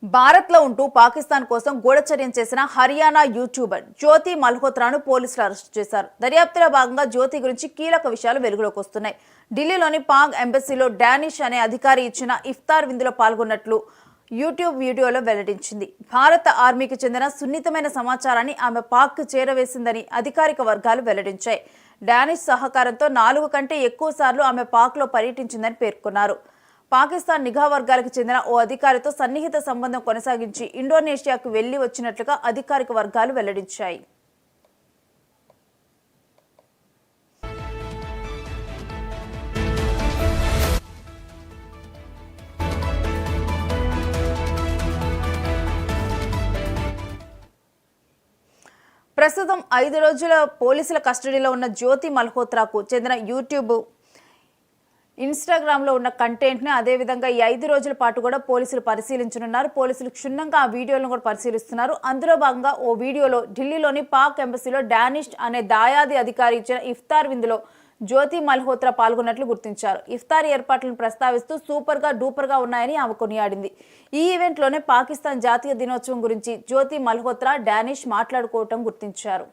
భారత్లో ఉంటూ పాకిస్తాన్ కోసం గూఢచర్యం చేసిన హర్యానా యూట్యూబర్ జ్యోతి మల్హోత్రాను పోలీసులు అరెస్టు చేశారు. దర్యాప్తులో భాగంగా జ్యోతి గురించి కీలక విషయాలు వెలుగులోకి వస్తున్నాయి. ఢిల్లీలోని పాక్ ఎంబసీలో డానిష్ అనే అధికారి ఇచ్చిన ఇఫ్తార్ విందులో పాల్గొన్నట్లు యూట్యూబ్ వీడియోలో వెల్లడించింది. భారత ఆర్మీకి చెందిన సున్నితమైన సమాచారాన్ని ఆమె పాక్ చేరవేసిందని అధికారిక వర్గాలు వెల్లడించాయి. డానిష్ సహకారంతో 4 కంటే ఎక్కువ సార్లు ఆమె పాక్లో పర్యటించిందని పేర్కొన్నారు. పాకిస్తాన్ నిఘా వర్గాలకు చెందిన ఓ అధికారితో సన్నిహిత సంబంధం కొనసాగించి ఇండోనేషియాకు వెళ్లి వచ్చినట్లుగా అధికారిక వర్గాలు వెల్లడించాయి. ప్రస్తుతం 5 రోజుల పోలీసుల కస్టడీలో ఉన్న జ్యోతి మల్హోత్రాకు చెందిన యూట్యూబ్ ఇన్స్టాగ్రామ్ లో ఉన్న కంటెంట్ ని అదేవిధంగా ఈ 5 రోజుల పాటు కూడా పోలీసులు పరిశీలించనున్నారు. పోలీసులు క్షుణ్ణంగా ఆ వీడియోలను కూడా పరిశీలిస్తున్నారు. అందులో భాగంగా ఓ వీడియోలో ఢిల్లీలోని పాక్ ఎంబసీలో డానిష్ అనే దాయాది అధికారి ఇచ్చిన ఇఫ్తార్ విందులో జ్యోతి మల్హోత్రా పాల్గొన్నట్లు గుర్తించారు. ఇఫ్తార్ ఏర్పాట్లను ప్రస్తావిస్తూ సూపర్ గా డూపర్ గా ఉన్నాయని ఆమె కొనియాడింది. ఈ ఈవెంట్ లోనే పాకిస్తాన్ జాతీయ దినోత్సవం గురించి జ్యోతి మల్హోత్రా డానిష్ మాట్లాడుకోవటం గుర్తించారు.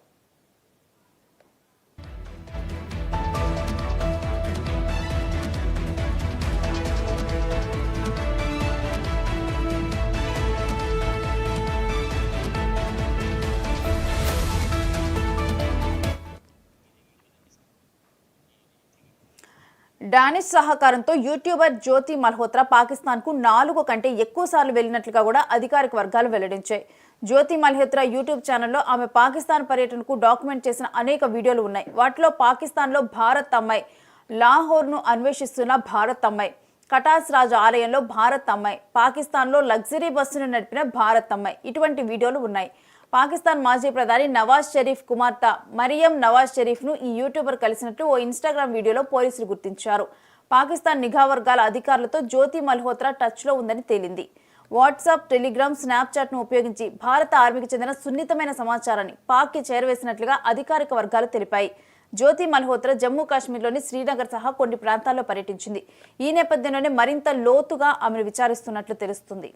డానిష్ సహకారంతో యూట్యూబర్ జ్యోతి మల్హోత్రా పాకిస్తాన్ కు 4 కంటే ఎక్కువ సార్లు వెళ్లినట్లుగా కూడా అధికారిక వర్గాలు వెల్లడించాయి. జ్యోతి మల్హోత్రా యూట్యూబ్ ఛానల్లో ఆమె పాకిస్తాన్ పర్యటనకు డాక్యుమెంట్ చేసిన అనేక వీడియోలు ఉన్నాయి. వాటిలో పాకిస్తాన్లో భారత్ అమ్మాయి, లాహోర్ను అన్వేషిస్తున్న భారత్ అమ్మాయి, కటాస్ రాజ్ ఆలయంలో భారత్ అమ్మాయి, పాకిస్తాన్లో లగ్జరీ బస్సును నడిపిన భారత్ అమ్మాయి ఇటువంటి వీడియోలు ఉన్నాయి. పాకిస్తాన్ మాజీ ప్రధాని నవాజ్ షరీఫ్ కుమార్తె మరియం నవాజ్ షరీఫ్ ను ఈ యూట్యూబర్ కలిసినట్లు ఓ ఇన్స్టాగ్రామ్ వీడియోలో పోలీసులు గుర్తించారు. పాకిస్తాన్ నిఘా వర్గాల అధికారులతో జ్యోతి మల్హోత్రా టచ్ లో ఉందని తేలింది. వాట్సాప్, టెలిగ్రామ్, స్నాప్చాట్ ను ఉపయోగించి భారత ఆర్మీకి చెందిన సున్నితమైన సమాచారాన్ని పాక్ కి చేరవేసినట్లుగా అధికారిక వర్గాలు తెలిపాయి. జ్యోతి మల్హోత్రా జమ్మూ కాశ్మీర్లోని శ్రీనగర్ సహా కొన్ని ప్రాంతాల్లో పర్యటించింది. ఈ నేపథ్యంలోనే మరింత లోతుగా ఆమెను విచారిస్తున్నట్లు తెలుస్తుంది.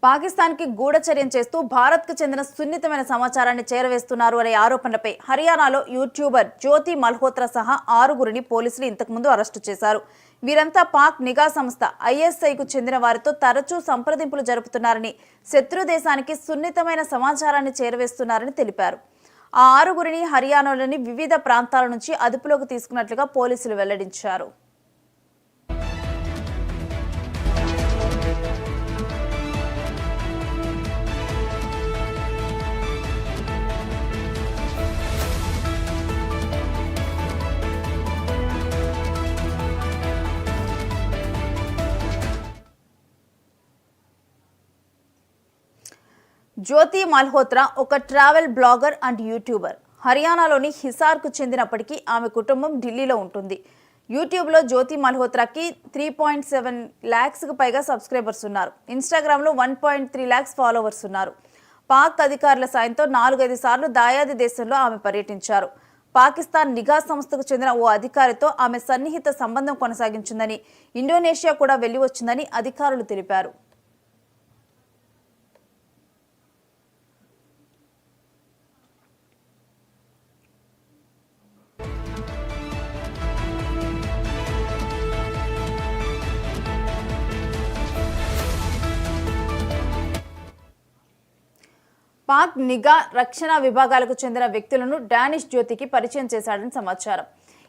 పాకిస్తాన్ కి గూఢచర్యం చేస్తూ భారత్ కు చెందిన సున్నితమైన సమాచారాన్ని చేరవేస్తున్నారు అనే ఆరోపణలపై హర్యానాలో యూట్యూబర్ జ్యోతి మల్హోత్రా సహా 6గురిని పోలీసులు ఇంతకుముందు అరెస్టు చేశారు. వీరంతా పాక్ నిఘా సంస్థ ఐఎస్ఐకు చెందిన వారితో తరచూ సంప్రదింపులు జరుపుతున్నారని, శత్రు దేశానికి సున్నితమైన సమాచారాన్ని చేరవేస్తున్నారని తెలిపారు. ఆ 6గురిని హర్యానాలోని వివిధ ప్రాంతాల నుంచి అదుపులోకి తీసుకున్నట్లుగా పోలీసులు వెల్లడించారు. జ్యోతి మల్హోత్రా ఒక ట్రావెల్ బ్లాగర్ అండ్ యూట్యూబర్. హర్యానాలోని హిసార్కు చెందినప్పటికీ ఆమె కుటుంబం ఢిల్లీలో ఉంటుంది. యూట్యూబ్లో జ్యోతి మల్హోత్రాకి 3.7 lakhsకు పైగా సబ్స్క్రైబర్స్ ఉన్నారు. ఇన్స్టాగ్రామ్లో 1.3 lakhs ఫాలోవర్స్ ఉన్నారు. పాక్ అధికారుల సాయంతో 4-5 సార్లు దాయాది దేశంలో ఆమె పర్యటించారు. పాకిస్తాన్ నిఘా సంస్థకు చెందిన ఓ అధికారితో ఆమె సన్నిహిత సంబంధం కొనసాగించిందని, ఇండోనేషియా కూడా వెళ్లి వచ్చిందని అధికారులు తెలిపారు. పాక్ నిఘా రక్షణ విభాగాలకు చెందిన వ్యక్తులను డానిష్ జ్యోతికి పరిచయం చేశాడని సమాచారం.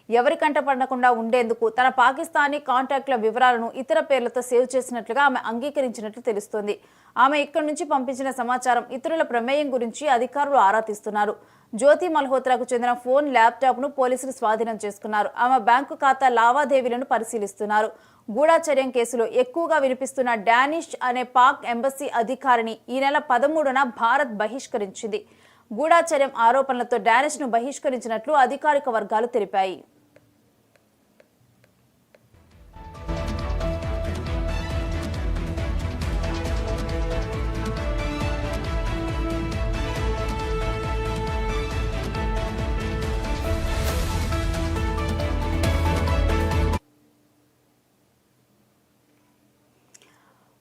ఎవరి కంట పడకుండా ఉండేందుకు తన పాకిస్తానీ కాంటాక్ట్ల వివరాలను ఇతర పేర్లతో సేవ్ చేసినట్లుగా ఆమె అంగీకరించినట్లు తెలుస్తోంది. ఆమె ఇక్కడి నుంచి పంపించిన సమాచారం, ఇతరుల ప్రమేయం గురించి అధికారులు ఆరా తీస్తున్నారు. జ్యోతి మల్హోత్రాకు చెందిన ఫోన్, ల్యాప్టాప్ ను పోలీసులు స్వాధీనం చేసుకున్నారు. ఆమె బ్యాంకు ఖాతా లావాదేవీలను పరిశీలిస్తున్నారు. గూఢచర్యం కేసులో ఎక్కువగా వినిపిస్తున్న డానిష్ అనే పాక్ ఎంబసీ అధికారిని ఈ నెల 13న భారత్ బహిష్కరించింది. గూఢచర్యం ఆరోపణలతో డానిష్ ను బహిష్కరించినట్లు అధికారిక వర్గాలు తెలిపాయి.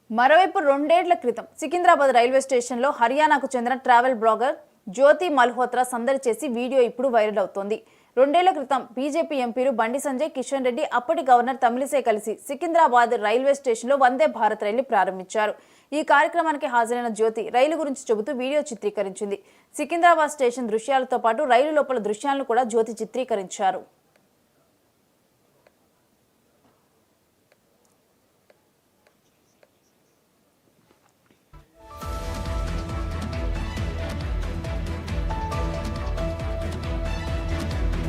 మరోవైపు రెండేళ్ల క్రితం సికింద్రాబాద్ రైల్వే స్టేషన్లో హర్యానాకు చెందిన ట్రావెల్ బ్లాగర్ జ్యోతి మల్హోత్రా సందడి చేసి వీడియో ఇప్పుడు వైరల్ అవుతోంది. రెండేళ్ల క్రితం బీజేపీ ఎంపీలు బండి సంజయ్, కిషన్ రెడ్డి, అప్పటి గవర్నర్ తమిళిసై కలిసి సికింద్రాబాద్ రైల్వే స్టేషన్లో వందే భారత్ రైలు ప్రారంభించారు. ఈ కార్యక్రమానికి హాజరైన జ్యోతి రైలు గురించి చెబుతూ వీడియో చిత్రీకరించింది. సికింద్రాబాద్ స్టేషన్ దృశ్యాలతో పాటు రైలు లోపల దృశ్యాలను కూడా జ్యోతి చిత్రీకరించారు.